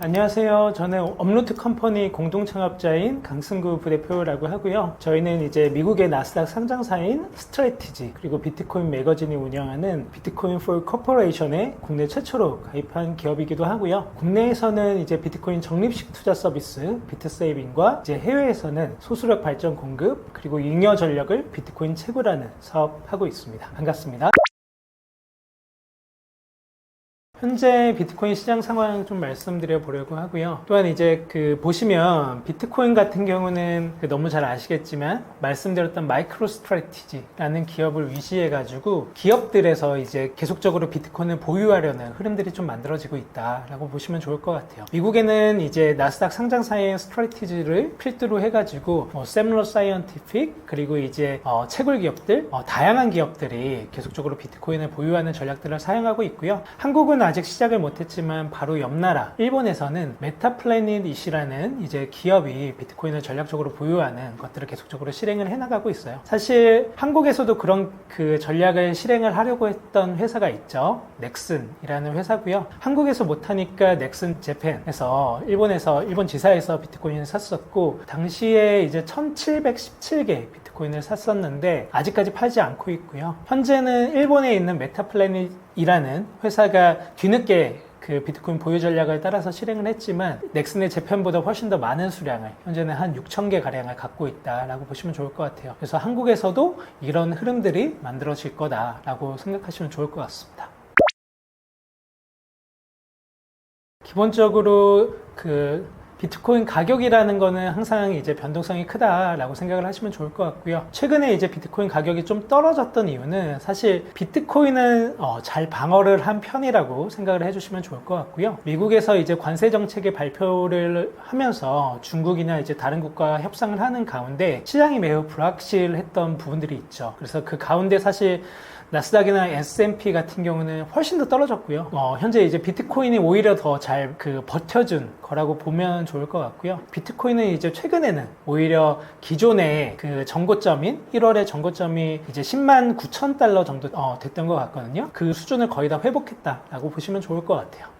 안녕하세요. 저는 업로드 컴퍼니 공동 창업자인 강승구 부대표라고 하고요. 저희는 이제 미국의 나스닥 상장사인 스트래티지 그리고 비트코인 매거진이 운영하는 비트코인 폴 코퍼레이션에 국내 최초로 가입한 기업이기도 하고요. 국내에서는 이제 비트코인 적립식 투자 서비스 비트세이빙과 이제 해외에서는 소수력 발전 공급 그리고 잉여 전력을 비트코인 채굴하는 사업하고 있습니다. 반갑습니다. 현재 비트코인 시장 상황 좀 말씀드려 보려고 하고요. 또한 이제 보시면 비트코인 같은 경우는 너무 잘 아시겠지만 말씀드렸던 마이크로 스트래티지라는 기업을 위시해 가지고 기업들에서 이제 계속적으로 비트코인을 보유하려는 흐름들이 좀 만들어지고 있다라고 보시면 좋을 것 같아요. 미국에는 이제 나스닥 상장사의 스트래티지를 필두로 해 가지고 세밀러 사이언티픽 그리고 이제 채굴 기업들 다양한 기업들이 계속적으로 비트코인을 보유하는 전략들을 사용하고 있고요. 한국은 아직 시작을 못했지만 바로 옆 나라 일본에서는 메타플래닛이라는 이제 기업이 비트코인을 전략적으로 보유하는 것들을 계속적으로 실행을 해나가고 있어요. 사실 한국에서도 그런 전략을 실행을 하려고 했던 회사가 있죠. 넥슨이라는 회사고요. 한국에서 못하니까 넥슨 재팬에서 일본 지사에서 비트코인을 샀었고 당시에 이제 1717개 비트코인을 샀었는데 아직까지 팔지 않고 있고요. 현재는 일본에 있는 메타플래닛이라는 회사가 뒤늦게 비트코인 보유 전략을 따라서 실행을 했지만 넥슨의 재팬보다 훨씬 더 많은 수량을 현재는 한 6,000개 가량을 갖고 있다라고 보시면 좋을 것 같아요. 그래서 한국에서도 이런 흐름들이 만들어질 거다라고 생각하시면 좋을 것 같습니다. 기본적으로 비트코인 가격이라는 거는 항상 이제 변동성이 크다라고 생각을 하시면 좋을 것 같고요. 최근에 이제 비트코인 가격이 좀 떨어졌던 이유는 사실 비트코인은 잘 방어를 한 편이라고 생각을 해주시면 좋을 것 같고요. 미국에서 이제 관세 정책의 발표를 하면서 중국이나 이제 다른 국가와 협상을 하는 가운데 시장이 매우 불확실했던 부분들이 있죠. 그래서 그 가운데 사실 나스닥이나 S&P 같은 경우는 훨씬 더 떨어졌고요. 현재 이제 비트코인이 오히려 더 잘 버텨준 거라고 보면 좋을 것 같고요. 비트코인은 이제 최근에는 오히려 기존의 정고점인 1월의 정고점이 이제 10만 9천 달러 정도 됐던 것 같거든요. 그 수준을 거의 다 회복했다라고 보시면 좋을 것 같아요.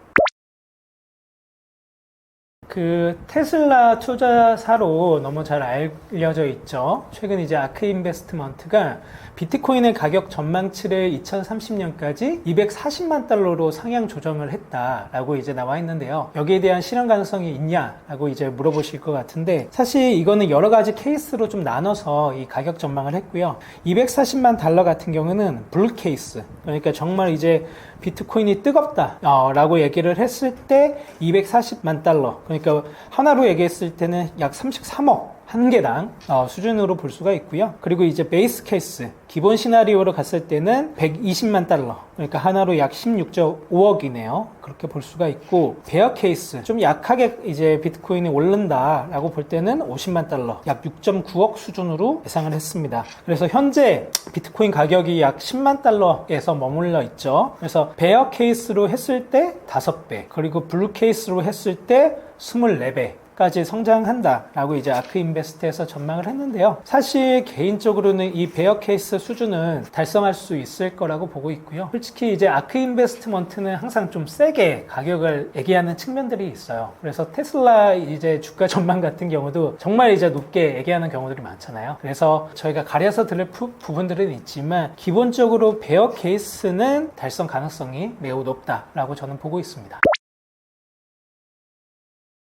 테슬라 투자사로 너무 잘 알려져 있죠. 최근 이제 아크 인베스트먼트가 비트코인의 가격 전망치를 2030년까지 240만 달러로 상향 조정을 했다라고 이제 나와 있는데요. 여기에 대한 실현 가능성이 있냐라고 이제 물어보실 것 같은데 사실 이거는 여러 가지 케이스로 좀 나눠서 이 가격 전망을 했고요. 240만 달러 같은 경우는 불 케이스, 그러니까 정말 이제 비트코인이 뜨겁다 라고 얘기를 했을 때 240만 달러, 그러니까 하나로 얘기했을 때는 약 33억 한 개당 수준으로 볼 수가 있고요. 그리고 이제 베이스 케이스, 기본 시나리오로 갔을 때는 120만 달러, 그러니까 하나로 약 16.5억이네요. 그렇게 볼 수가 있고, 베어 케이스, 좀 약하게 이제 비트코인이 오른다라고 볼 때는 50만 달러, 약 6.9억 수준으로 예상을 했습니다. 그래서 현재 비트코인 가격이 약 10만 달러에서 머물러 있죠. 그래서 베어 케이스로 했을 때 5배, 그리고 블루 케이스로 했을 때 24배. 까지 성장한다라고 이제 아크 인베스트에서 전망을 했는데요. 사실 개인적으로는 이 베어 케이스 수준은 달성할 수 있을 거라고 보고 있고요. 솔직히 이제 아크 인베스트먼트는 항상 좀 세게 가격을 얘기하는 측면들이 있어요. 그래서 테슬라 이제 주가 전망 같은 경우도 정말 이제 높게 얘기하는 경우들이 많잖아요. 그래서 저희가 가려서 들을 부분들은 있지만 기본적으로 베어 케이스는 달성 가능성이 매우 높다라고 저는 보고 있습니다.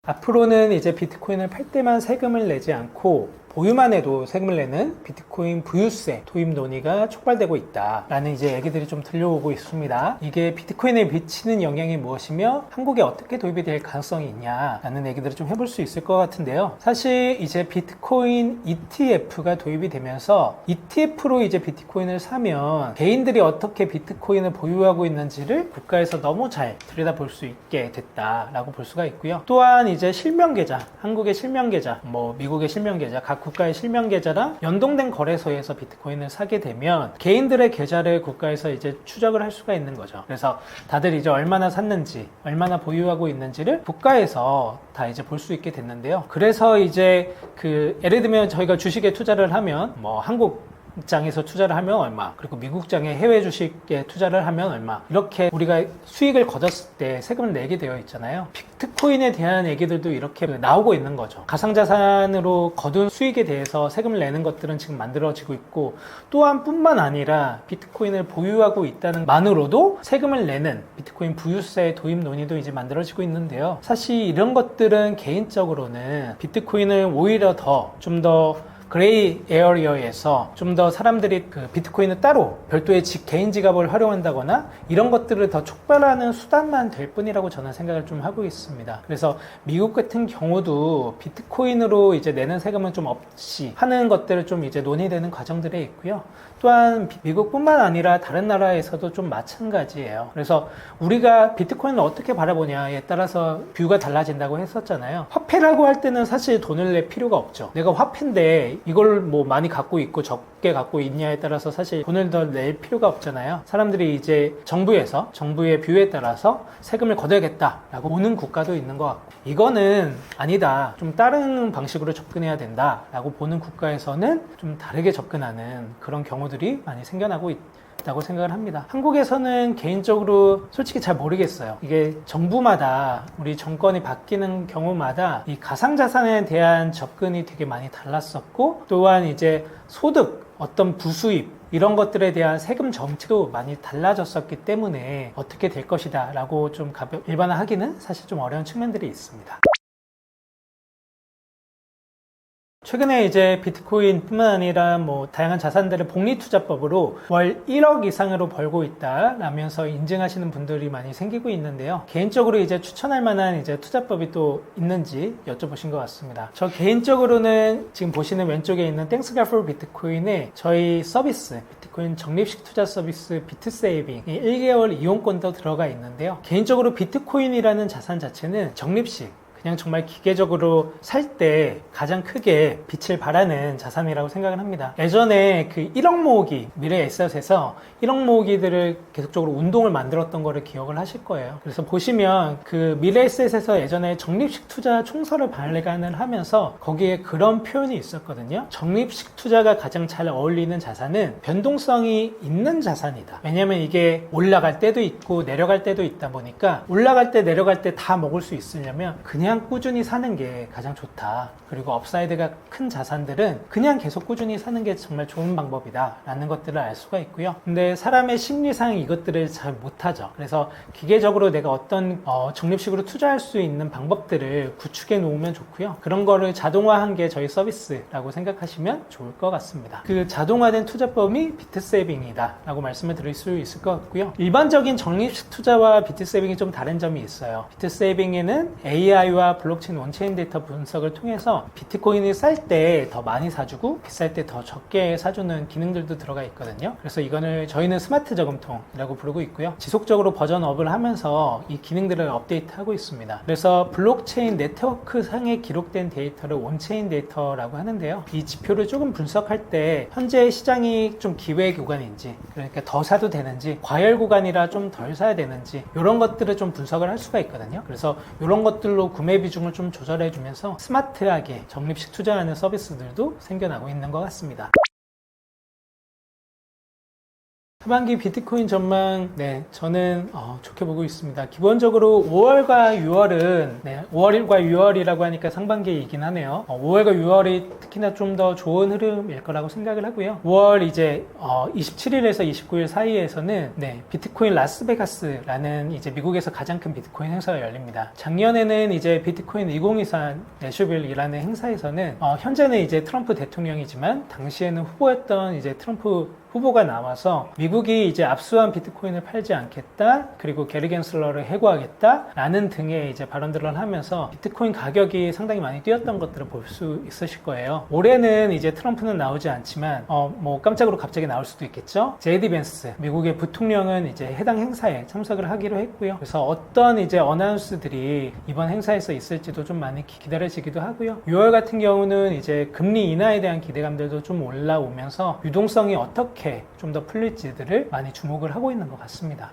앞으로는 이제 비트코인을 팔 때만 세금을 내지 않고 보유만 해도 세금을 내는 비트코인 부유세 도입 논의가 촉발되고 있다라는 이제 얘기들이 좀 들려오고 있습니다. 이게 비트코인에 미치는 영향이 무엇이며 한국에 어떻게 도입이 될 가능성이 있냐라는 얘기들을 좀 해볼 수 있을 것 같은데요. 사실 이제 비트코인 ETF가 도입이 되면서 ETF로 이제 비트코인을 사면 개인들이 어떻게 비트코인을 보유하고 있는지를 국가에서 너무 잘 들여다볼 수 있게 됐다라고 볼 수가 있고요. 또한 이제 실명 계좌, 한국의 실명 계좌, 미국의 실명 계좌, 각 국가의 실명 계좌랑 연동된 거래소에서 비트코인을 사게 되면 개인들의 계좌를 국가에서 이제 추적을 할 수가 있는 거죠. 그래서 다들 이제 얼마나 샀는지, 얼마나 보유하고 있는지를 국가에서 다 이제 볼 수 있게 됐는데요. 그래서 이제 예를 들면 저희가 주식에 투자를 하면 한국 장에서 투자를 하면 얼마, 그리고 미국장의 해외 주식에 투자를 하면 얼마, 이렇게 우리가 수익을 거뒀을 때 세금을 내게 되어 있잖아요. 비트코인에 대한 얘기들도 이렇게 나오고 있는 거죠. 가상자산으로 거둔 수익에 대해서 세금을 내는 것들은 지금 만들어지고 있고, 또한 뿐만 아니라 비트코인을 보유하고 있다는 만으로도 세금을 내는 비트코인 부유세 도입 논의도 이제 만들어지고 있는데요. 사실 이런 것들은 개인적으로는 비트코인을 오히려 좀 더 그레이 에어리어에서 좀 더 사람들이 그 비트코인을 따로 별도의 개인 지갑을 활용한다거나 이런 것들을 더 촉발하는 수단만 될 뿐이라고 저는 생각을 좀 하고 있습니다. 그래서 미국 같은 경우도 비트코인으로 이제 내는 세금은 좀 없이 하는 것들을 좀 이제 논의되는 과정들에 있고요. 또한 미국뿐만 아니라 다른 나라에서도 좀 마찬가지예요. 그래서 우리가 비트코인을 어떻게 바라보냐에 따라서 뷰가 달라진다고 했었잖아요. 화폐라고 할 때는 사실 돈을 낼 필요가 없죠. 내가 화폐인데 이걸 뭐 많이 갖고 있고 적게 갖고 있냐에 따라서 사실 돈을 더 낼 필요가 없잖아요. 사람들이 이제 정부의 뷰에 따라서 세금을 걷어야겠다라고 보는 국가도 있는 것 같고, 이거는 아니다, 좀 다른 방식으로 접근해야 된다라고 보는 국가에서는 좀 다르게 접근하는 그런 경우들이 많이 생겨나고 있다고 생각을 합니다. 한국에서는 개인적으로 솔직히 잘 모르겠어요. 이게 정부마다, 우리 정권이 바뀌는 경우마다 이 가상자산에 대한 접근이 되게 많이 달랐었고, 또한 이제 소득, 어떤 부수입, 이런 것들에 대한 세금 정책도 많이 달라졌었기 때문에 어떻게 될 것이다 라고 좀 일반화하기는 사실 좀 어려운 측면들이 있습니다. 최근에 이제 비트코인뿐만 아니라 뭐 다양한 자산들을 복리투자법으로 월 1억 이상으로 벌고 있다라면서 인증하시는 분들이 많이 생기고 있는데요. 개인적으로 이제 추천할 만한 이제 투자법이 또 있는지 여쭤보신 것 같습니다. 저 개인적으로는 지금 보시는 왼쪽에 있는 Thanks God for Bitcoin의 저희 서비스, 비트코인 적립식 투자 서비스 비트세이빙 1개월 이용권도 들어가 있는데요. 개인적으로 비트코인이라는 자산 자체는 적립식, 그냥 정말 기계적으로 살 때 가장 크게 빛을 발하는 자산이라고 생각을 합니다. 예전에 그 1억 모으기, 미래에셋에서 1억 모으기들을 계속적으로 운동을 만들었던 거를 기억을 하실 거예요. 그래서 보시면 그 미래에셋에서 예전에 적립식 투자 총서를 발간을 하면서 거기에 그런 표현이 있었거든요. 적립식 투자가 가장 잘 어울리는 자산은 변동성이 있는 자산이다. 왜냐면 이게 올라갈 때도 있고 내려갈 때도 있다 보니까 올라갈 때 내려갈 때 다 먹을 수 있으려면 그냥 꾸준히 사는 게 가장 좋다. 그리고 업사이드가 큰 자산들은 그냥 계속 꾸준히 사는 게 정말 좋은 방법이다 라는 것들을 알 수가 있고요. 근데 사람의 심리상 이것들을 잘 못하죠. 그래서 기계적으로 내가 어떤 적립식으로 투자할 수 있는 방법들을 구축해 놓으면 좋고요. 그런 거를 자동화한 게 저희 서비스라고 생각하시면 좋을 것 같습니다. 그 자동화된 투자법이 비트세이빙이다 라고 말씀을 드릴 수 있을 것 같고요. 일반적인 적립식 투자와 비트세이빙이 좀 다른 점이 있어요. 비트세이빙에는 AI와 블록체인 원체인 데이터 분석을 통해서 비트코인을 쌀 때 더 많이 사주고 비쌀 때 더 적게 사주는 기능들도 들어가 있거든요. 그래서 이거는 저희는 스마트 저금통이라고 부르고 있고요. 지속적으로 버전업을 하면서 이 기능들을 업데이트하고 있습니다. 그래서 블록체인 네트워크 상에 기록된 데이터를 온체인 데이터라고 하는데요. 이 지표를 조금 분석할 때 현재 시장이 좀 기회 구간인지, 그러니까 더 사도 되는지, 과열 구간이라 좀 덜 사야 되는지, 이런 것들을 좀 분석을 할 수가 있거든요. 그래서 이런 것들로 구매 비중을 좀 조절해 주면서 스마트하게 적립식 투자하는 서비스들도 생겨나고 있는 것 같습니다. 하반기 비트코인 전망, 저는 좋게 보고 있습니다. 기본적으로 5월과 6월은 5월과 6월이라고 하니까 상반기이긴 하네요. 5월과 6월이 특히나 좀 더 좋은 흐름일 거라고 생각을 하고요. 5월 이제 27일에서 29일 사이에서는 비트코인 라스베가스라는 이제 미국에서 가장 큰 비트코인 행사가 열립니다. 작년에는 이제 비트코인 2024 내슈빌이라는 행사에서는 현재는 이제 트럼프 대통령이지만 당시에는 후보였던 이제 트럼프 후보가 나와서 미국이 이제 압수한 비트코인을 팔지 않겠다, 그리고 게리 겐슬러를 해고하겠다 라는 등의 이제 발언들을 하면서 비트코인 가격이 상당히 많이 뛰었던 것들을 볼 수 있으실 거예요. 올해는 이제 트럼프는 나오지 않지만 뭐 깜짝으로 갑자기 나올 수도 있겠죠. 제이디 벤스 미국의 부통령은 이제 해당 행사에 참석을 하기로 했고요. 그래서 어떤 이제 어나운스들이 이번 행사에서 있을지도 좀 많이 기다려지기도 하고요. 6월 같은 경우는 이제 금리 인하에 대한 기대감들도 좀 올라오면서 유동성이 어떻게 좀 더 풀릴지들을 많이 주목을 하고 있는 것 같습니다.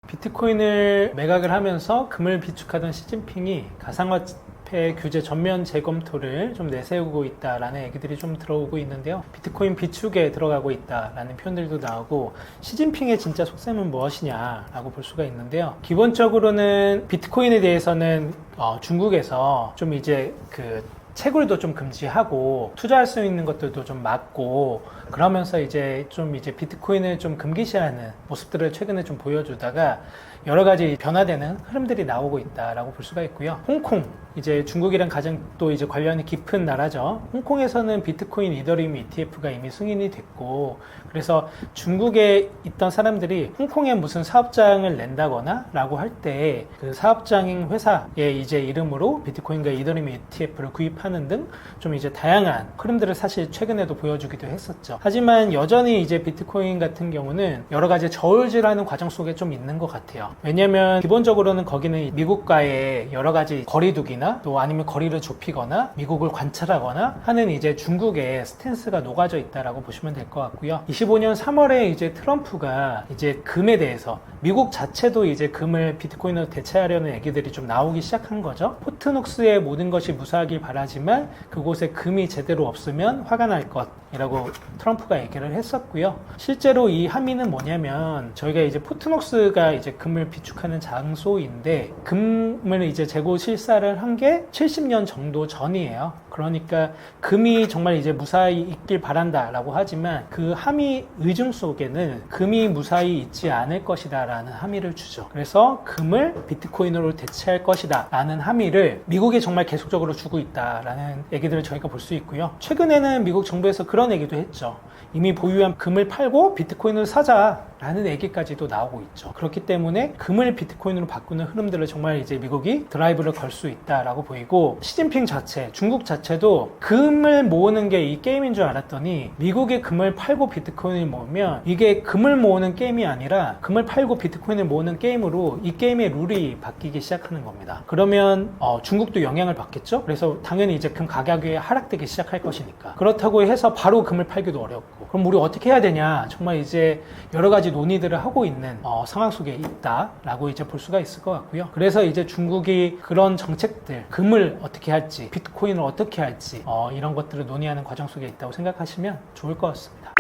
비트코인을 매각을 하면서 금을 비축하던 시진핑이 가상화폐 암호화폐 규제 전면 재검토를 좀 내세우고 있다라는 얘기들이 좀 들어오고 있는데요. 비트코인 비축에 들어가고 있다라는 표현들도 나오고, 시진핑의 진짜 속셈은 무엇이냐라고 볼 수가 있는데요. 기본적으로는 비트코인에 대해서는 중국에서 좀 이제 그 채굴도 좀 금지하고 투자할 수 있는 것들도 좀 막고, 그러면서 이제 비트코인을 좀 금기시하는 모습들을 최근에 좀 보여주다가 여러 가지 변화되는 흐름들이 나오고 있다라고 볼 수가 있고요. 홍콩, 이제 중국이랑 가장 또 이제 관련이 깊은 나라죠. 홍콩에서는 비트코인 이더리움 ETF가 이미 승인이 됐고, 그래서 중국에 있던 사람들이 홍콩에 무슨 사업장을 낸다거나 라고 할 때 그 사업장인 회사의 이제 이름으로 비트코인과 이더리움 ETF를 구입하는 등 좀 이제 다양한 흐름들을 사실 최근에도 보여주기도 했었죠. 하지만 여전히 이제 비트코인 같은 경우는 여러 가지 저울질하는 과정 속에 좀 있는 것 같아요. 왜냐면 기본적으로는 거기는 미국과의 여러 가지 거리두기나 또 아니면 거리를 좁히거나 미국을 관찰하거나 하는 이제 중국의 스탠스가 녹아져 있다라고 보시면 될 것 같고요. 25년 3월에 이제 트럼프가 이제 금에 대해서 미국 자체도 이제 금을 비트코인으로 대체하려는 얘기들이 좀 나오기 시작한 거죠. 포트녹스의 모든 것이 무사하길 바라지만 그곳에 금이 제대로 없으면 화가 날 것이라고 트럼프가 얘기를 했었고요. 실제로 이 함의는 뭐냐면, 저희가 이제 포트녹스가 이제 금을 비축하는 장소인데 금을 이제 재고 실사를 한 게 70년 정도 전이에요. 그러니까 금이 정말 이제 무사히 있길 바란다라고 하지만 그 함의 의중 속에는 금이 무사히 있지 않을 것이다 라는 함의를 주죠. 그래서 금을 비트코인으로 대체할 것이다 라는 함의를 미국이 정말 계속적으로 주고 있다라는 얘기들을 저희가 볼 수 있고요. 최근에는 미국 정부에서 그런 얘기도 했죠. 이미 보유한 금을 팔고 비트코인을 사자 라는 얘기까지도 나오고 있죠. 그렇기 때문에 금을 비트코인으로 바꾸는 흐름들을 정말 이제 미국이 드라이브를 걸 수 있다라고 보이고, 시진핑 자체, 중국 자체도 금을 모으는 게 이 게임인 줄 알았더니 미국이 금을 팔고 비트코인을 모으면 이게 금을 모으는 게임이 아니라 금을 팔고 비트코인을 모으는 게임으로 이 게임의 룰이 바뀌기 시작하는 겁니다. 그러면 중국도 영향을 받겠죠. 그래서 당연히 이제 금 가격이 하락되기 시작할 것이니까. 그렇다고 해서 바로 금을 팔기도 어렵고, 그럼 우리 어떻게 해야 되냐, 정말 이제 여러 가지 논의들을 하고 있는 상황 속에 있다라고 이제 볼 수가 있을 것 같고요. 그래서 이제 중국이 그런 정책들, 금을 어떻게 할지, 비트코인을 어떻게 할지 이런 것들을 논의하는 과정 속에 있다고 생각하시면 좋을 것 같습니다.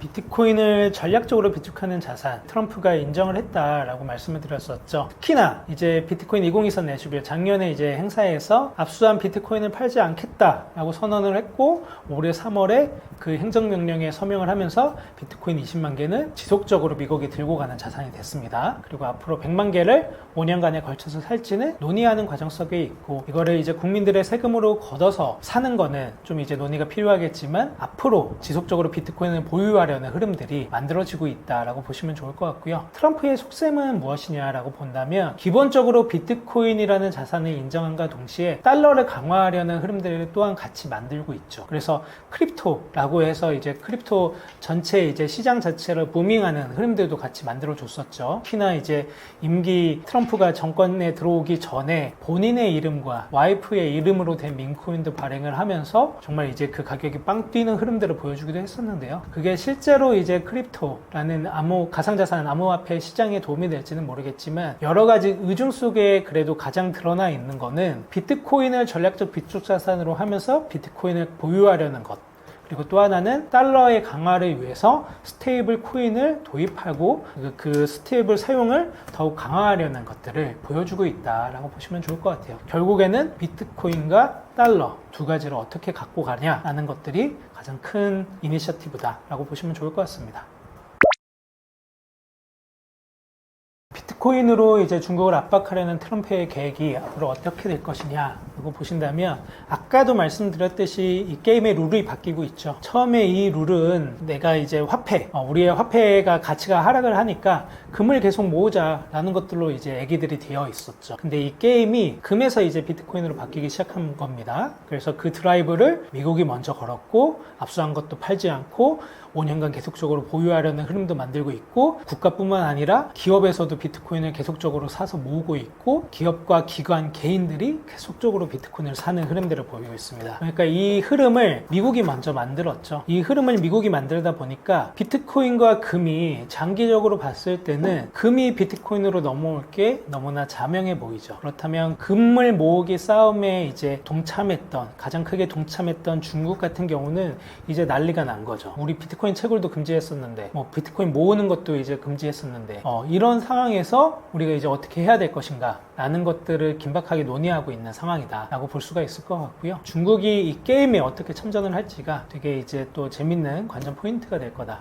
비트코인을 전략적으로 비축하는 자산, 트럼프가 인정을 했다라고 말씀을 드렸었죠. 특히나 이제 비트코인 2023 내슈빌 작년에 이제 행사에서 압수한 비트코인을 팔지 않겠다라고 선언을 했고, 올해 3월에 그 행정명령에 서명을 하면서 비트코인 20만 개는 지속적으로 미국이 들고 가는 자산이 됐습니다. 그리고 앞으로 100만 개를 5년간에 걸쳐서 살지는 논의하는 과정 속에 있고, 이거를 이제 국민들의 세금으로 걷어서 사는 거는 좀 이제 논의가 필요하겠지만 앞으로 지속적으로 비트코인을 보유하려는 흐름들이 만들어지고 있다라고 보시면 좋을 것 같고요. 트럼프의 속셈은 무엇이냐라고 본다면, 기본적으로 비트코인이라는 자산을 인정함과 동시에 달러를 강화하려는 흐름들을 또한 같이 만들고 있죠. 그래서 크립토라고 해서 이제 크립토 전체 이제 시장 자체를 부밍하는 흐름들도 같이 만들어 줬었죠. 특히나 이제 임기 트럼프가 정권에 들어오기 전에 본인의 이름과 와이프의 이름으로 된 민코인도 발행을 하면서 정말 이제 그 가격이 빵 뛰는 흐름들을 보여주기도 했었는데요. 그게 실제로 이제 크립토라는 가상자산 암호화폐 시장에 도움이 될지는 모르겠지만, 여러 가지 의중 속에 그래도 가장 드러나 있는 거는 비트코인을 전략적 비축 자산으로 하면서 비트코인을 보유하려는 것, 그리고 또 하나는 달러의 강화를 위해서 스테이블 코인을 도입하고 그 스테이블 사용을 더욱 강화하려는 것들을 보여주고 있다라고 보시면 좋을 것 같아요. 결국에는 비트코인과 달러 두 가지를 어떻게 갖고 가냐라는 것들이 가장 큰 이니셔티브다라고 보시면 좋을 것 같습니다. 비트코인으로 이제 중국을 압박하려는 트럼프의 계획이 앞으로 어떻게 될 것이냐라고 보신다면, 아까도 말씀드렸듯이 이 게임의 룰이 바뀌고 있죠. 처음에 이 룰은 내가 이제 우리의 화폐가 가치가 하락을 하니까 금을 계속 모으자라는 것들로 이제 얘기들이 되어 있었죠. 근데 이 게임이 금에서 이제 비트코인으로 바뀌기 시작한 겁니다. 그래서 그 드라이브를 미국이 먼저 걸었고, 압수한 것도 팔지 않고 5년간 계속적으로 보유하려는 흐름도 만들고 있고, 국가뿐만 아니라 기업에서도 비트코인 비트코인을 계속적으로 사서 모으고 있고 기업과 기관, 개인들이 계속적으로 비트코인을 사는 흐름들을 보이고 있습니다. 그러니까 이 흐름을 미국이 먼저 만들었죠. 이 흐름을 미국이 만들다 보니까 비트코인과 금이 장기적으로 봤을 때는 금이 비트코인으로 넘어올 게 너무나 자명해 보이죠. 그렇다면 금을 모으기 싸움에 이제 가장 크게 동참했던 중국 같은 경우는 이제 난리가 난 거죠. 우리 비트코인 채굴도 금지했었는데 비트코인 모으는 것도 이제 금지했었는데 이런 상황에서 우리가 이제 어떻게 해야 될 것인가 라는 것들을 긴박하게 논의하고 있는 상황이다 라고 볼 수가 있을 것 같고요. 중국이 이 게임에 어떻게 참전을 할지가 되게 이제 또 재밌는 관전 포인트가 될 거다.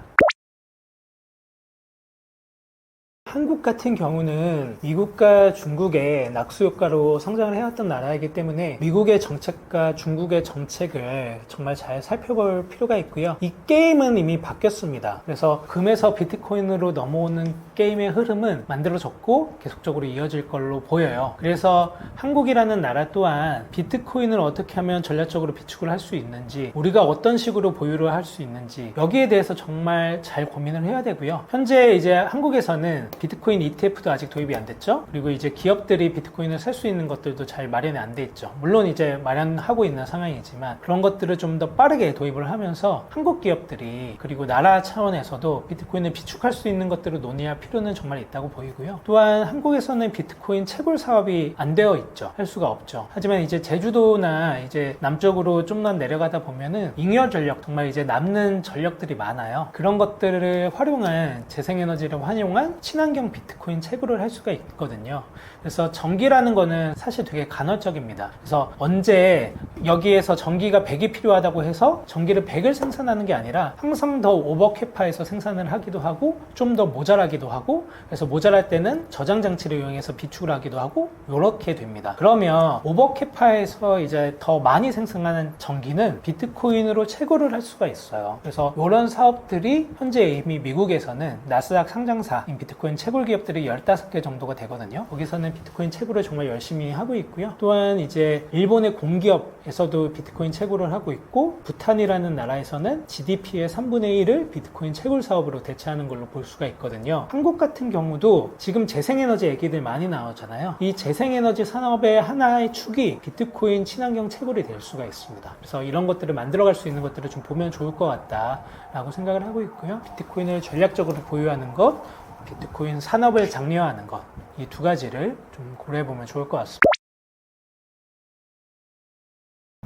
한국 같은 경우는 미국과 중국의 낙수 효과로 성장을 해왔던 나라이기 때문에 미국의 정책과 중국의 정책을 정말 잘 살펴볼 필요가 있고요. 이 게임은 이미 바뀌었습니다. 그래서 금에서 비트코인으로 넘어오는 게임의 흐름은 만들어졌고 계속적으로 이어질 걸로 보여요. 그래서 한국이라는 나라 또한 비트코인을 어떻게 하면 전략적으로 비축을 할 수 있는지, 우리가 어떤 식으로 보유를 할 수 있는지 여기에 대해서 정말 잘 고민을 해야 되고요. 현재 이제 한국에서는 비트코인 ETF도 아직 도입이 안 됐죠. 그리고 이제 기업들이 비트코인을 살 수 있는 것들도 잘 마련이 안 돼 있죠. 물론 이제 마련하고 있는 상황이지만 그런 것들을 좀 더 빠르게 도입을 하면서 한국 기업들이 그리고 나라 차원에서도 비트코인을 비축할 수 있는 것들을 논의할 필요는 정말 있다고 보이고요. 또한 한국에서는 비트코인 채굴 사업이 안 되어 있죠. 할 수가 없죠. 하지만 이제 제주도나 이제 남쪽으로 좀만 내려가다 보면은 잉여 전력, 정말 이제 남는 전력들이 많아요. 그런 것들을 활용한 재생에너지를 활용한 친환경 비트코인 채굴을 할 수가 있거든요. 그래서 전기라는 거는 사실 되게 간헐적입니다. 그래서 언제 여기에서 전기가 100이 필요하다고 해서 전기를 100을 생산하는 게 아니라 항상 더 오버캐파에서 생산을 하기도 하고 좀 더 모자라기도 하고, 그래서 모자랄 때는 저장 장치를 이용해서 비축을 하기도 하고 이렇게 됩니다. 그러면 오버캐파에서 이제 더 많이 생산하는 전기는 비트코인으로 채굴을 할 수가 있어요. 그래서 이런 사업들이 현재 이미 미국에서는 나스닥 상장사인 비트코인 채굴 기업들이 15개 정도가 되거든요. 거기서는 비트코인 채굴을 정말 열심히 하고 있고요. 또한 이제 일본의 공기업에서도 비트코인 채굴을 하고 있고, 부탄이라는 나라에서는 GDP의 3분의 1을 비트코인 채굴 사업으로 대체하는 걸로 볼 수가 있거든요. 한국 같은 경우도 지금 재생에너지 얘기들 많이 나오잖아요. 이 재생에너지 산업의 하나의 축이 비트코인 친환경 채굴이 될 수가 있습니다. 그래서 이런 것들을 만들어갈 수 있는 것들을 좀 보면 좋을 것 같다라고 생각을 하고 있고요. 비트코인을 전략적으로 보유하는 것, 비트코인 산업을 장려하는 것, 이 두 가지를 좀 고려해보면 좋을 것 같습니다.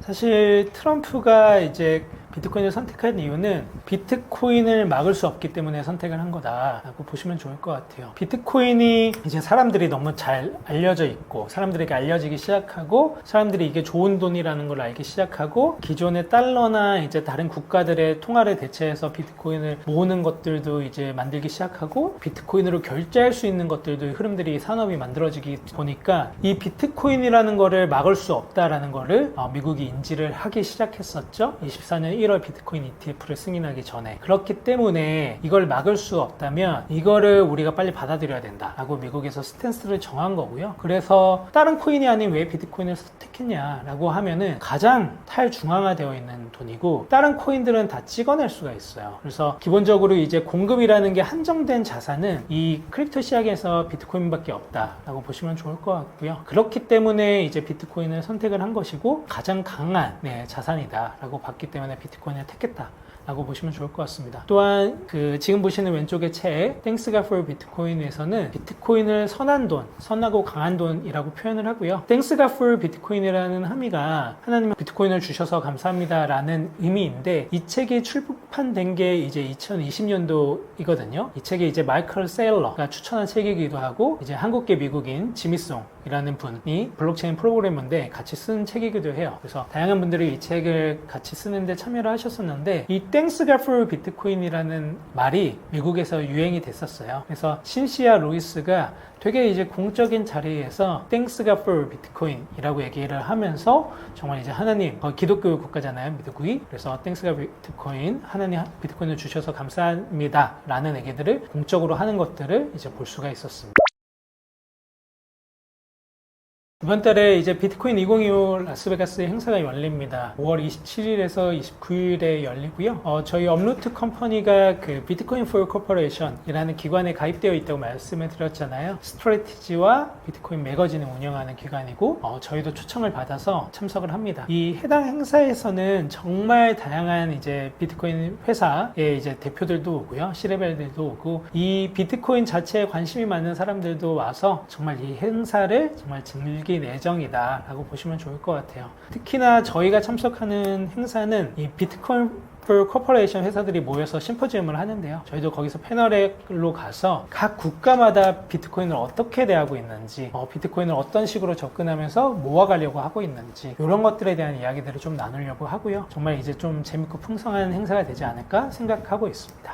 사실 트럼프가 이제 비트코인을 선택한 이유는 비트코인을 막을 수 없기 때문에 선택을 한 거다라고 보시면 좋을 것 같아요. 비트코인이 이제 사람들이 너무 잘 알려져 있고, 사람들에게 알려지기 시작하고, 사람들이 이게 좋은 돈이라는 걸 알기 시작하고, 기존의 달러나 이제 다른 국가들의 통화를 대체해서 비트코인을 모으는 것들도 이제 만들기 시작하고, 비트코인으로 결제할 수 있는 것들도 흐름들이 산업이 만들어지기 보니까 이 비트코인이라는 거를 막을 수 없다라는 거를 미국이 인지를 하기 시작했었죠. 24년 1월 비트코인 ETF를 승인하기 전에. 그렇기 때문에 이걸 막을 수 없다면 이거를 우리가 빨리 받아들여야 된다라고 미국에서 스탠스를 정한 거고요. 그래서 다른 코인이 아닌 왜 비트코인을 선택했냐라고 하면은 가장 탈중앙화되어 있는 돈이고, 다른 코인들은 다 찍어낼 수가 있어요. 그래서 기본적으로 이제 공급이라는 게 한정된 자산은 이 크립토 시장에서 비트코인밖에 없다라고 보시면 좋을 것 같고요. 그렇기 때문에 이제 비트코인을 선택을 한 것이고 가장 강한 자산이다라고 봤기 때문에 비트코인을 택했다라고 보시면 좋을 것 같습니다. 또한 지금 보시는 왼쪽의 책 Thanks God for Bitcoin에서는 비트코인을 선한 돈, 선하고 강한 돈이라고 표현을 하고요. Thanks God for Bitcoin이라는 함의가 하나님은 비트코인을 주셔서 감사합니다라는 의미인데, 이 책이 출판된 게 이제 2020년도이거든요. 이 책이 이제 마이클 세일러가 추천한 책이기도 하고, 이제 한국계 미국인 지미송이라는 분이 블록체인 프로그래머인데 같이 쓴 책이기도 해요. 그래서 다양한 분들이 이 책을 같이 쓰는데 참여를 하셨었는데, 이 Thanks God for Bitcoin이라는 말이 미국에서 유행이 됐었어요. 그래서 신시아 로이스가 되게 이제 공적인 자리에서 Thanks God for Bitcoin이라고 얘기를 하면서 정말 이제 하나님, 기독교 국가잖아요, 미국이. 그래서 Thanks God Bitcoin, 하나님 비트코인을 주셔서 감사합니다 라는 얘기들을 공적으로 하는 것들을 이제 볼 수가 있었습니다. 이번 달에 이제 비트코인 2025 라스베가스 행사가 열립니다. 5월 27일에서 29일에 열리고요. 저희 업루트 컴퍼니가 그 비트코인 for corporation이라는 기관에 가입되어 있다고 말씀을 드렸잖아요. 스트래티지와 비트코인 매거진을 운영하는 기관이고 저희도 초청을 받아서 참석을 합니다. 이 해당 행사에서는 정말 다양한 이제 비트코인 회사의 이제 대표들도 오고요. C레벨들도 오고 이 비트코인 자체에 관심이 많은 사람들도 와서 정말 이 행사를 정말 즐길 예정이다 라고 보시면 좋을 것 같아요. 특히나 저희가 참석하는 행사는 이 비트코인 for corporation 회사들이 모여서 심포지엄을 하는데요. 저희도 거기서 패널로 가서 각 국가마다 비트코인을 어떻게 대하고 있는지, 비트코인을 어떤 식으로 접근하면서 모아가려고 하고 있는지 이런 것들에 대한 이야기들을 좀 나누려고 하고요. 정말 이제 좀 재밌고 풍성한 행사가 되지 않을까 생각하고 있습니다.